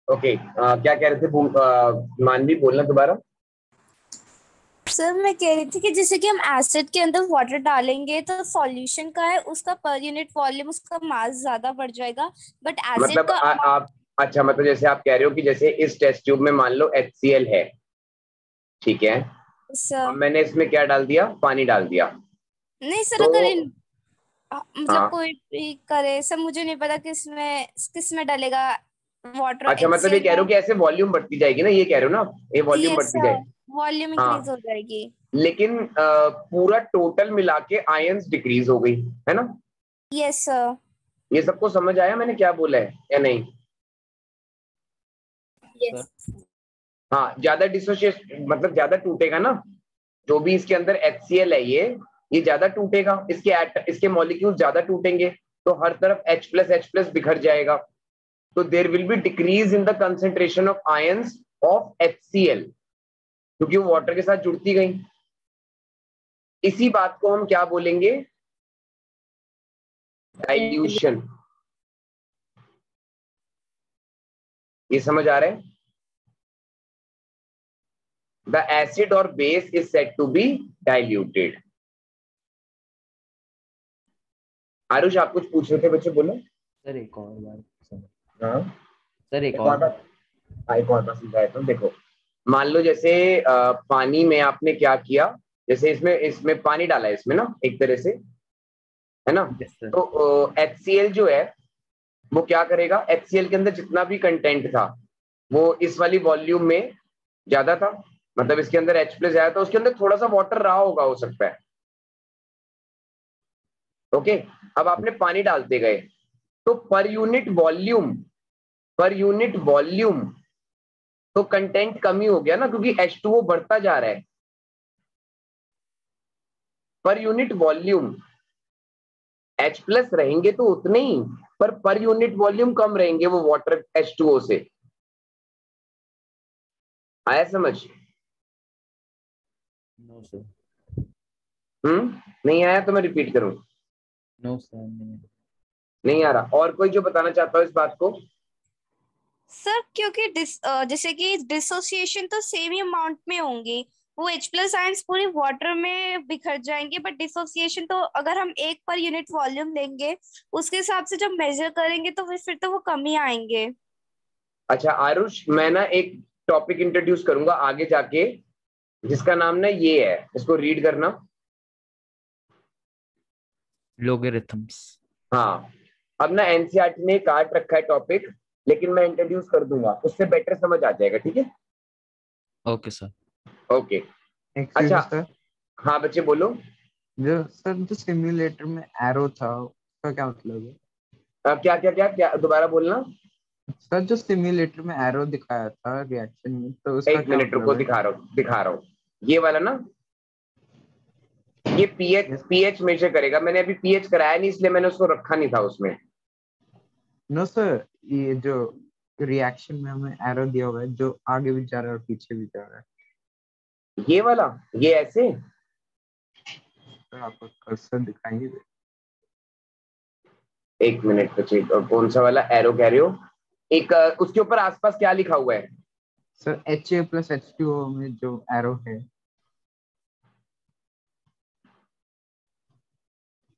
Okay, क्या कह रहे थे मानवी, बोलना दोबारा। सर मैं कह रही थी कि जैसे कि हम एसिड के अंदर वाटर डालेंगे तो सॉल्यूशन का है उसका पर यूनिट वॉल्यूम उसका मास ज्यादा बढ़ जाएगा, बट एसिड मतलब का amount- आप, अच्छा मतलब जैसे आप कह रहे हो कि जैसे इस टेस्ट ट्यूब में मान लो HCl है, ठीक है, और सर मैंने इसमें क्या डाल दिया, पानी डाल दिया। नहीं सर, तो अगर मतलब हाँ, कोई भी करे सर, मुझे नहीं पता किस में डालेगा वाटर अच्छा मतलब ये HCl कह रहे का। हो कि ऐसे वॉल्यूम बढ़ती जाएगी ना, ये कह रहे हो ना आप, ये वॉल्यूम यस बढ़ती सर, जाएगी। वॉल्यूम इंक्रीज हो हाँ, जाएगी। लेकिन पूरा टोटल मिला के आयंस डिक्रीज हो गई, है ना। Yes sir. ये सबको समझ आया मैंने क्या बोला है या नहीं? यस। हाँ, ज्यादा डिसोसिएशन मतलब ज्यादा टूटेगा ना, जो भी इसके अंदर HCl है ये ज्यादा टूटेगा, इसके मॉलिक्यूल ज्यादा टूटेंगे, तो हर तरफ H+H+ बिखर जाएगा। तो there will be decrease in the concentration of ions of HCl, क्योंकि वो वाटर के साथ जुड़ती गई। इसी बात को हम क्या बोलेंगे, डाइल्यूशन। ये समझ आ रहा है? द एसिड और base is said to be diluted. Aarush, आप कुछ पूछ रहे थे बच्चे, बोलो। सर एक और बार हाँ, सर एक एक और और बात, हाँ, एक और बात समझाया तो देखो, मान लो जैसे पानी में आपने क्या किया, जैसे इसमें इसमें पानी डाला है इसमें ना, एक तरह से, है ना। Yes sir. तो HCl जो है वो क्या करेगा, HCl के अंदर जितना भी कंटेंट था वो इस वाली वॉल्यूम में ज्यादा था, मतलब इसके अंदर H+ आया तो उसके अंदर थोड़ा सा वाटर रहा होगा, हो सकता है। ओके, अब आपने पानी डालते गए तो पर यूनिट वॉल्यूम तो कंटेंट कम ही हो गया ना, क्योंकि H2O बढ़ता जा रहा है। पर यूनिट वॉल्यूम H+ रहेंगे तो उतने ही, पर यूनिट वॉल्यूम कम रहेंगे वो वाटर H2O से। आया समझ? No sir. नहीं आया तो मैं रिपीट करूं? नो सर नहीं। नहीं आ रहा? और कोई जो बताना चाहता हो इस बात को? सर क्योंकि जैसे कि डिसोसिएशन तो सेम ही अमाउंट में होंगी, वो H+ आयंस पूरी वाटर में बिखर जाएंगे, बट डिसोसिएशन तो अगर हम एक पर यूनिट वॉल्यूम लेंगे उसके हिसाब से जब मेजर करेंगे तो फिर तो वो कम ही आएंगे। अच्छा आरुष, मैं ना एक टॉपिक इंट्रोड्यूस करूंगा आगे जाके, जिसका नाम ना ये है, इसको रीड करना। लोगरिथम्स। हाँ, अब ना NCERT ने काट रखा है टॉपिक, लेकिन मैं इंट्रोड्यूस कर दूंगा, उससे बेटर समझ आ जाएगा, ठीक है। Okay sir. ओके। एक्सक्यूज अच्छा, मी सर, हाँ बच्चे बोलो। जो सिम्युलेटर में एरो था उसका क्या मतलब है? क्या क्या क्या क्या, दोबारा बोलना। सर जो सिम्युलेटर में एरो दिखाया था रिएक्शन में, तो उसका एक क्या मिनट रुको, मतलब है? दिखा रहा हूँ ये वाला ना, ये पीएच यस। पीएच मेजर करेगा। मैंने अभी पीएच कराया नहीं, इसलिए मैंने उसको रखा नहीं था उसमें। नो सर, ये जो रिएक्शन में हमें एरो दिया हुआ है जो आगे भी जा रहा है और पीछे भी जा रहा है, ये वाला, ये ऐसे, तो आपको कर्सर दिखाएंगे? एक मिनट बच्चे, कौन सा वाला एरो कह रहे हो? एक उसके ऊपर आसपास क्या लिखा हुआ है? सर Ha+H2O में जो एरो है।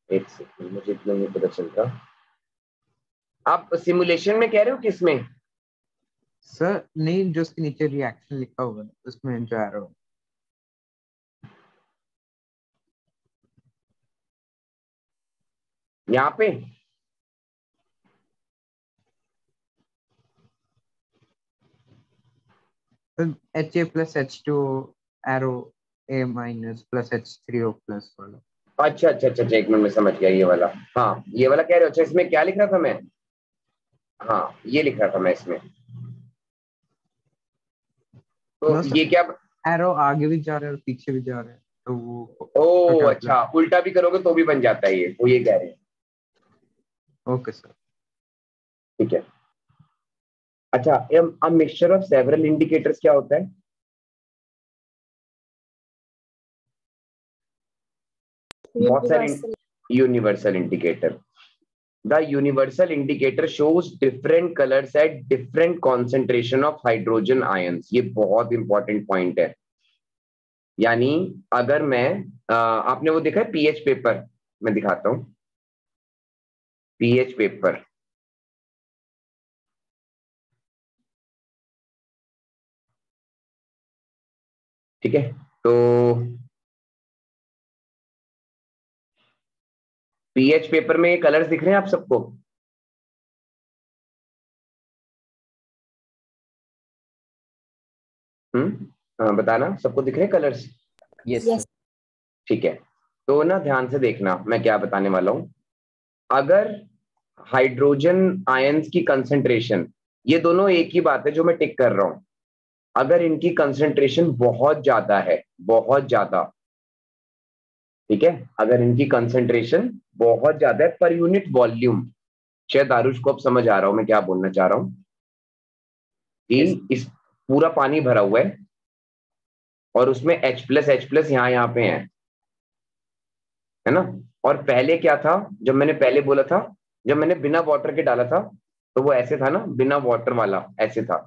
एक सेकंड, मुझे इतना नहीं पता चलता। आप सिमुलेशन में कह रहे हो किसमें? सर नहीं, जो उसके नीचे रिएक्शन लिखा हुआ है उसमें जो एरो यहाँ पे? है, Ha+H2O एरो A- + H3O+ वाला। अच्छा अच्छा अच्छा अच्छा, एक मिनट में समझ गया, ये वाला। हाँ, ये वाला कह रहे हो। अच्छा, इसमें क्या लिख रहा था मैं? हाँ, ये लिख रहा था मैं इसमें। तो नो ये सर, क्या? एरो आगे भी जा रहा है और पीछे भी जा रहा है, तो वो उसका ओ क्या अच्छा, मतलब? उल्टा भी करोगे तो भी बन जाता है, ये वो ये कह रहे हैं। Okay sir. ठीक है। अच्छा, अब मिक्सचर ऑफ सेवरल इंडिकेटर्स क्या होता है? बहुत सारे universal. Universal indicator. The universal indicator shows different colours at different concentration of hydrogen ions. ये बहुत इंपॉर्टेंट पॉइंट है। यानी अगर मैं आपने वो देखा है पीएच पेपर, मैं दिखाता हूं पीएच पेपर। ठीक है, तो पीएच पेपर में ये कलर्स दिख रहे हैं आप सबको? बताना, सबको दिख रहे हैं कलर्स? यस। ठीक है, तो ना ध्यान से देखना मैं क्या बताने वाला हूं। अगर हाइड्रोजन आयंस की कंसंट्रेशन, ये दोनों एक ही बात है जो मैं टिक कर रहा हूं, अगर इनकी कंसंट्रेशन बहुत ज्यादा है, बहुत ज्यादा, ठीक है, अगर इनकी कंसंट्रेशन बहुत ज्यादा है पर यूनिट वॉल्यूम, शायद आरुष को अब समझ आ रहा हूं मैं क्या बोलना चाह रहा हूं, कि इस पूरा पानी भरा हुआ है और उसमें H+ यहाँ पे है ना। और पहले क्या था, जब मैंने पहले बोला था, जब मैंने बिना वाटर के डाला था तो वो ऐसे था ना, बिना वाटर वाला ऐसे था।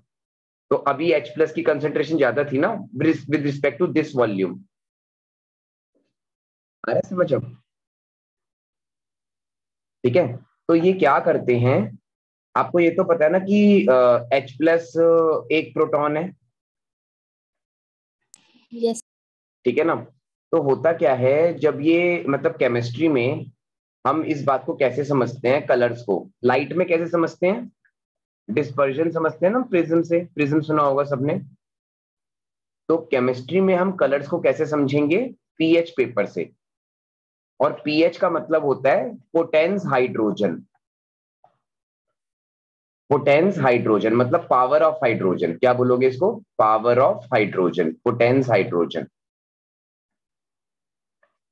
तो अभी H+ की कंसेंट्रेशन ज्यादा थी ना with respect to this volume. आ रहा है समझ अब? ठीक है, तो ये क्या करते हैं, आपको ये तो पता है ना कि H+ एक प्रोटॉन है। यस। ठीक है ना। तो होता क्या है, जब ये मतलब केमिस्ट्री में हम इस बात को कैसे समझते हैं, कलर्स को लाइट में कैसे समझते हैं, डिस्पर्जन समझते हैं ना, प्रिज्म से, प्रिज्म सुना होगा सबने। तो केमिस्ट्री में हम कलर्स को कैसे समझेंगे, पीएच पेपर से। और पीएच का मतलब होता है पोटेंस हाइड्रोजन। पोटेंस हाइड्रोजन मतलब पावर ऑफ हाइड्रोजन। क्या बोलोगे इसको? Power of hydrogen, potence hydrogen.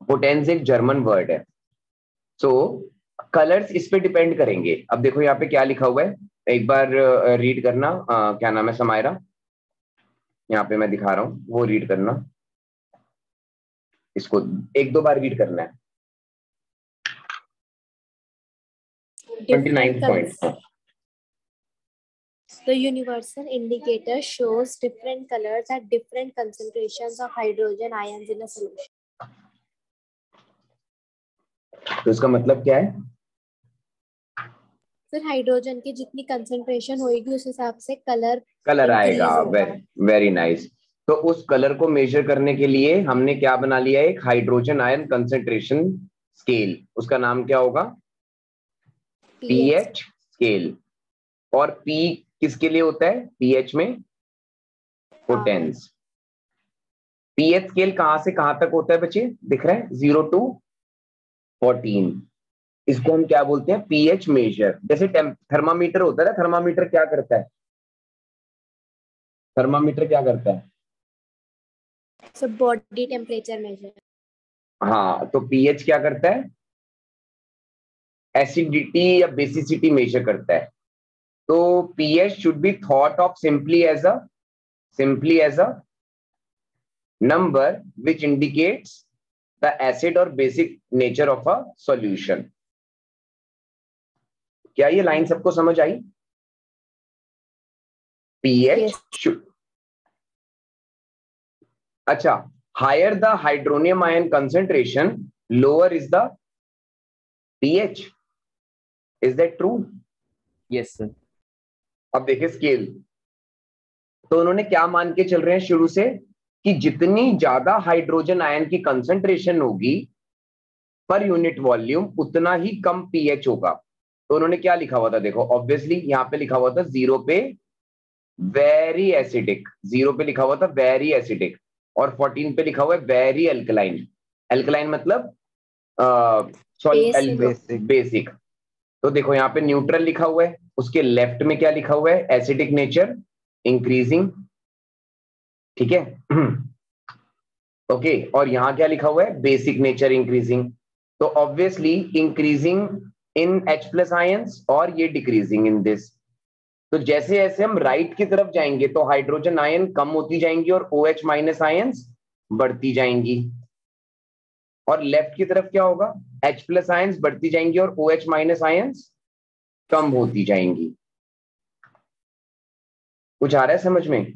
Potence एक जर्मन वर्ड है। सो कलर्स इस पे डिपेंड करेंगे। अब देखो यहाँ पे क्या लिखा हुआ है, एक बार रीड करना। क्या नाम है, समायरा, यहाँ पे मैं दिखा रहा हूँ, वो रीड करना, इसको 1-2 बार रीड करना है। 29 point. The universal indicator shows different colors at different concentrations of hydrogen ions in a solution. तो इसका मतलब क्या है? फिर हाइड्रोजन की जितनी कंसंट्रेशन होगी उस हिसाब से कलर आएगा। Very nice. तो उस कलर को मेजर करने के लिए हमने क्या बना लिया, एक हाइड्रोजन आयन कंसंट्रेशन स्केल। उसका नाम क्या होगा? PH scale. और पी किसके लिए होता है पीएच में? पोटेंस। पीएच स्केल कहां से कहां तक होता है बच्चे, दिख रहा है? 0 to 14। इसको हम क्या बोलते हैं? PH major. जैसे थर्मामीटर होता है ना, थर्मामीटर क्या करता है? थर्मामीटर क्या करता है? सब बॉडी टेम्परेचर मेजर। हाँ, तो पीएच क्या करता है? एसिडिटी या बेसिसिटी मेजर करता है। तो pH should be thought of simply as a number which indicates the acid और basic nature of a solution. क्या ये लाइन सबको समझ आई? पीएच शुड, अच्छा, higher the hydronium ion concentration lower is the pH. Is that true? Yes sir. अब देखिए scale, तो उन्होंने क्या मान के चल रहे हैं शुरू से, कि जितनी ज्यादा हाइड्रोजन आयन की कंसेंट्रेशन होगी पर यूनिट वॉल्यूम, उतना ही कम पीएच होगा। तो उन्होंने क्या लिखा हुआ था, देखो ऑब्वियसली यहाँ पे लिखा हुआ था 0 पे वेरी एसिडिक, 0 पे लिखा हुआ था वेरी एसिडिक, और 14 पे लिखा हुआ है वेरी अल्कलाइन। अल्कलाइन मतलब बेसिक। तो देखो यहाँ पे न्यूट्रल लिखा हुआ है, उसके लेफ्ट में क्या लिखा हुआ है? Acidic nature increasing. ठीक है ओके, और यहाँ क्या लिखा हुआ है? Basic nature increasing. तो obviously increasing in H+ ions और ये डिक्रीजिंग इन दिस। तो जैसे जैसे हम राइट की तरफ जाएंगे तो हाइड्रोजन आयन कम होती जाएंगी और OH- आयंस बढ़ती जाएंगी। और लेफ्ट की तरफ क्या होगा? H+ आयंस बढ़ती जाएंगी और OH- आयंस कम होती जाएंगी। कुछ आ रहा है समझ में?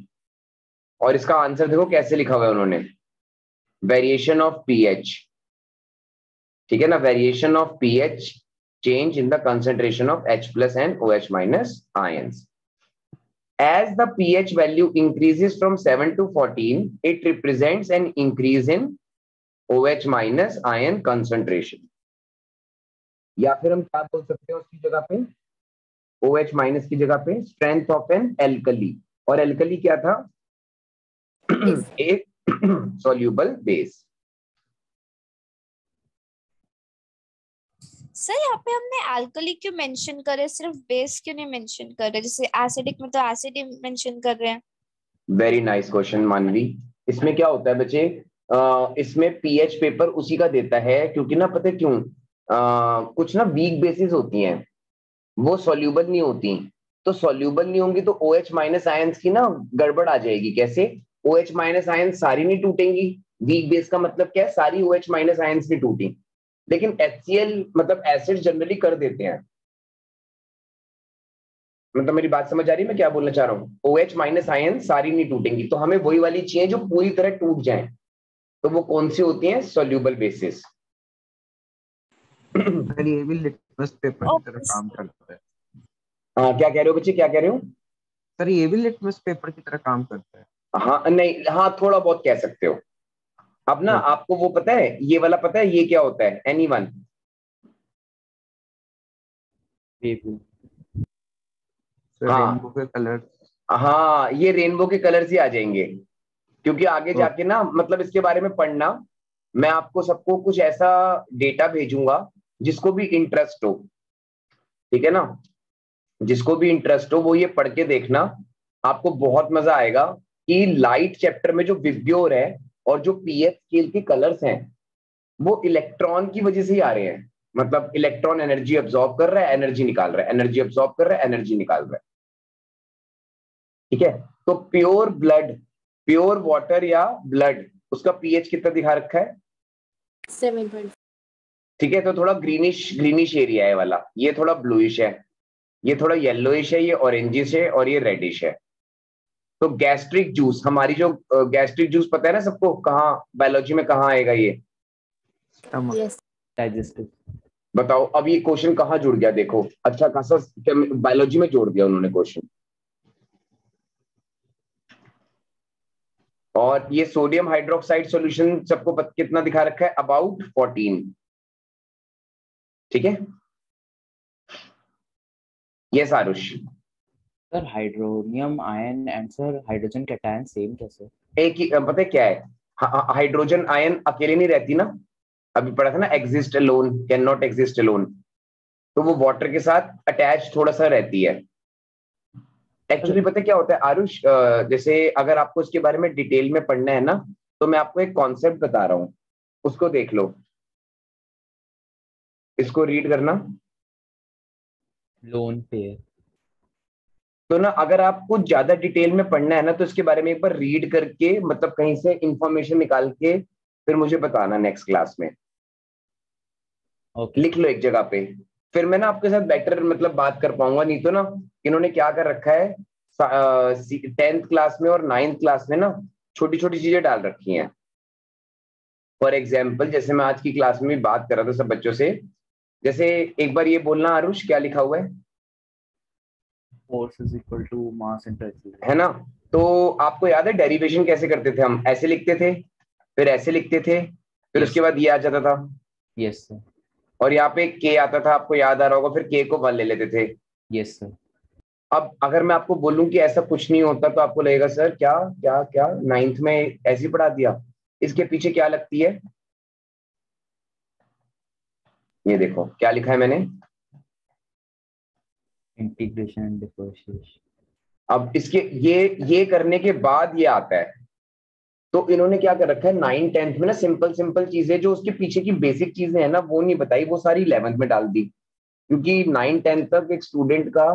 और इसका आंसर देखो कैसे लिखा हुआ है उन्होंने, वेरिएशन ऑफ पीएच, ठीक है ना, variation of pH change in the concentration of H+ and OH- ions. As the pH value increases from 7 to 14, it represents an increase in OH- ion concentration. या फिर हम क्या बोल सकते हैं उसकी जगह पे, OH- की जगह पे स्ट्रेंथ ऑफ एन एल्कली, और एल्कली क्या था? एक सॉल्यूबल बेस। सर यहाँ पे हमने अल्कली क्यों मेंशन करे, सिर्फ बेस क्यों नहीं मेंशन कर रहे? जैसे एसिडिक में तो एसिड ही मेंशन कर रहे हैं। वेरी नाइस क्वेश्चन मानवी। इसमें क्या होता है बच्चे, इसमें पीएच पेपर उसी का देता है, क्योंकि ना पता है क्यों, कुछ ना वीक बेसिस होती हैं, वो सॉल्यूबल नहीं होती। तो सॉल्यूबल नहीं होंगी तो OH- आयंस की ना गड़बड़ आ जाएगी। कैसे? OH- आयंस सारी नहीं टूटेंगी, वीक बेस का मतलब क्या है, सारी OH- आयंस नहीं टूटी, लेकिन HCl मतलब एसिड जनरली कर देते हैं। मतलब मेरी बात समझ आ रही है मैं क्या बोलना चाह रहा हूँ? OH- आयन सारी नहीं टूटेंगी, तो हमें वही वाली चाहिए जो पूरी तरह टूट जाए। तो वो कौन सी होती हैं? Soluble basis. सर ये भी लिटमस पेपर की तरह काम करता है। हाँ, क्या कह रहे हो बच्चे, क्या कह रहे हो? सर ये भी लिटमस पेपर की तरह काम करता है। हाँ नहीं, हाँ थोड़ा बहुत कह सकते हो। अब ना आपको वो पता है, ये वाला पता है ये क्या होता है? एनीवन? हाँ रेनबो के कलर। हाँ, ये रेनबो के कलर्स ही आ जाएंगे, क्योंकि आगे जाके ना मतलब इसके बारे में पढ़ना, मैं आपको सबको कुछ ऐसा डेटा भेजूंगा जिसको भी इंटरेस्ट हो, ठीक है ना, जिसको भी इंटरेस्ट हो वो ये पढ़ के देखना, आपको बहुत मजा आएगा कि लाइट चैप्टर में जो विब्ग्योर है और जो पीएच स्केल के कलर्स हैं वो इलेक्ट्रॉन की वजह से ही आ रहे हैं। मतलब इलेक्ट्रॉन एनर्जी अब्सॉर्ब कर रहा है, एनर्जी निकाल रहा है, एनर्जी अब्सॉर्ब कर रहा है, एनर्जी निकाल रहा है, ठीक है। तो प्योर ब्लड, प्योर वाटर या ब्लड, उसका पीएच कितना दिखा रखा है? 7.5। ठीक है, तो थोड़ा ग्रीनिश ग्रीनिश एरिया है वाला, ये थोड़ा ब्लूइश है, ये थोड़ा येलोइश है, ये ऑरेंजिश है और ये रेडिश है। तो गैस्ट्रिक जूस, हमारी जो गैस्ट्रिक जूस पता है ना सबको, कहाँ बायोलॉजी में कहाँ आएगा ये? यस। डाइजेस्टिव। बताओ अब ये क्वेश्चन कहाँ जुड़ गया, देखो अच्छा खासा बायोलॉजी में जोड़ दिया उन्होंने क्वेश्चन। और ये सोडियम हाइड्रोक्साइड सॉल्यूशन सबको कितना दिखा रखा है? अबाउट 14, ठीक है। Yes Aarush. Sir hydronium ion and sir hydrogen cation same कैसे? एक ही पता है क्या है, हाइड्रोजन आयन अकेले नहीं रहती ना, अभी पढ़ा था ना, exist alone, can not exist alone, तो वो वाटर के साथ अटैच थोड़ा सा रहती है। एक्चुअली पता है क्या होता है आरुष, जैसे अगर आपको इसके बारे में डिटेल में पढ़ना है ना, तो मैं आपको एक कॉन्सेप्ट बता रहा हूँ, उसको देख लो, इसको रीड करना। Lone pair. तो ना अगर आपको ज्यादा डिटेल में पढ़ना है ना, तो इसके बारे में एक बार रीड करके मतलब कहीं से इंफॉर्मेशन निकाल के फिर मुझे बताना नेक्स्ट क्लास में। ओके। लिख लो एक जगह पे, फिर मैं ना आपके साथ बेटर मतलब बात कर पाऊंगा। नहीं तो ना इन्होंने क्या कर रखा है, 10th क्लास में और 9th क्लास में ना छोटी छोटी चीजें डाल रखी हैं। फॉर एग्जाम्पल जैसे मैं आज की क्लास में भी बात कर रहा था सब बच्चों से, जैसे एक बार ये बोलना आरुष, क्या लिखा हुआ है? Force is equal to mass into acceleration. है ना। तो आपको याद है डेरिवेशन कैसे करते थे? हम ऐसे लिखते थे, फिर ऐसे लिखते थे, फिर Yes. उसके बाद ये आ जाता था, यस सर। और यहाँ पे के आता था, आपको याद आ रहा होगा, फिर के को 1 ले लेते थे। Yes sir. अब अगर मैं आपको बोलूं कि ऐसा कुछ नहीं होता, तो आपको लगेगा सर क्या क्या क्या 9th में ऐसे ही पढ़ा दिया। इसके पीछे क्या लगती है, ये देखो क्या लिखा है मैंने। Integration and differentiation. अब इसके ये करने के बाद ये आता है। तो इन्होंने क्या कर रखा है, 9th 10th में ना सिंपल सिंपल चीजें जो उसके पीछे की बेसिक चीजें हैं ना, वो नहीं बताई, वो सारी 11th में डाल दी। क्योंकि 9th 10th तक एक स्टूडेंट का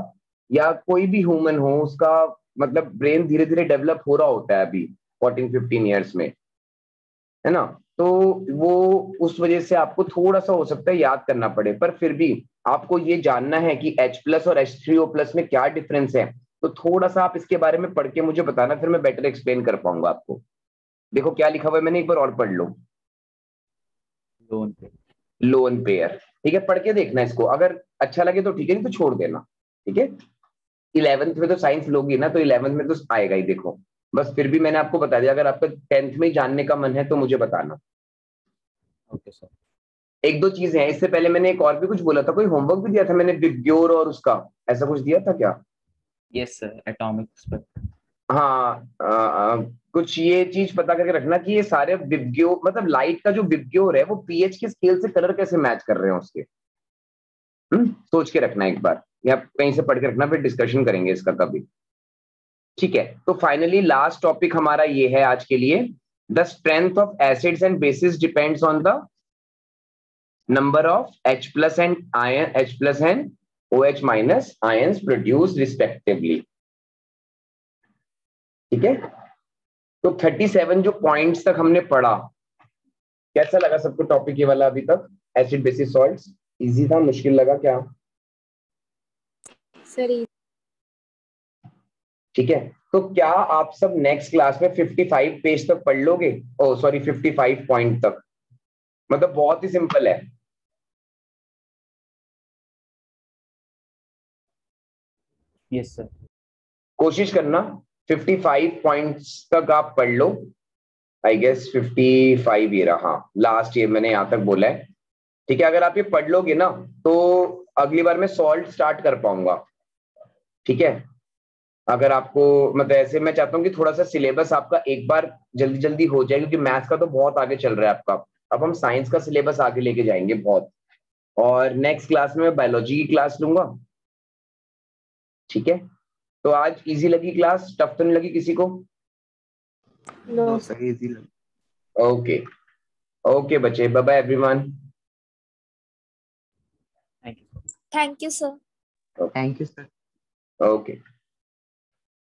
या कोई भी ह्यूमन हो, उसका मतलब ब्रेन धीरे धीरे डेवलप हो रहा होता है अभी 14-15 ईयर्स में। है ना। तो वो उस वजह से आपको थोड़ा सा हो सकता है याद करना पड़े, पर फिर भी आपको ये जानना है कि H+ और H3O+ में क्या डिफरेंस है, तो थोड़ा सा आप इसके बारे में पढ़ के मुझे बताना, फिर मैं बेटर एक्सप्लेन कर पाऊंगा आपको। देखो क्या लिखा हुआ है मैंने, एक बार और पढ़ लो। लोन पे। लोन पेयर, ठीक है, पढ़ के देखना इसको, अगर अच्छा लगे तो ठीक है, नहीं तो छोड़ देना, ठीक है। 11th में तो साइंस लोगी ना, तो 11th में तो आएगा ही, देखो बस फिर भी मैंने आपको बता दिया, अगर आपका 10th में ही जानने का मन है तो मुझे बताना। Okay sir. एक दो चीजें हैं, इससे पहले मैंने एक और भी कुछ बोला था, कोई होमवर्क भी दिया था मैंने विबग्योर और उसका, ऐसा कुछ दिया था क्या? Yes sir, atomic spectrum. हाँ, कुछ ये चीज पता करके रखना कि ये सारे विबग्योर, मतलब लाइट का जो विबग्योर है वो पीएच के स्केल से कलर कैसे मैच कर रहे हैं उसके। सोच के रखना एक बार, या कहीं से पढ़ के रखना, फिर डिस्कशन करेंगे इसका कभी। ठीक है, तो फाइनली लास्ट टॉपिक हमारा ये है आज के लिए, the strength of acids and bases depends on the number of H+ and H+ and OH- ions produced respectively। ठीक है, तो 37 जो पॉइंट्स तक हमने पढ़ा, कैसा लगा सबको टॉपिक ये वाला अभी तक? एसिड बेसिस सॉल्ट्स इजी था, मुश्किल लगा क्या? सर ठीक है, तो क्या आप सब नेक्स्ट क्लास में 55 पेज तक पढ़ लोगे? ओ सॉरी, 55 पॉइंट तक, मतलब बहुत ही सिंपल है। Yes sir. कोशिश करना 55 पॉइंट्स तक आप पढ़ लो। आई गेस 55 ये रहा, हाँ लास्ट ईयर मैंने यहाँ तक बोला है। ठीक है, अगर आप ये पढ़ लोगे ना तो अगली बार मैं सॉल्ट स्टार्ट कर पाऊंगा। ठीक है, अगर आपको मतलब ऐसे, मैं चाहता हूँ कि थोड़ा सा सिलेबस आपका एक बार जल्दी जल्दी हो जाए, क्योंकि मैथ्स का तो बहुत आगे चल रहा है आपका। अब हम साइंस का सिलेबस आगे लेके जाएंगे बहुत, और नेक्स्ट क्लास में मैं बायोलॉजी की क्लास लूंगा। ठीक है, तो आज इजी लगी क्लास, टफ तो नहीं लगी किसी को? नो सर, इजी लगा। ओके, ओके बच्चे, bye bye everyone. Thank you. Thank you sir. Thank you sir. Okay.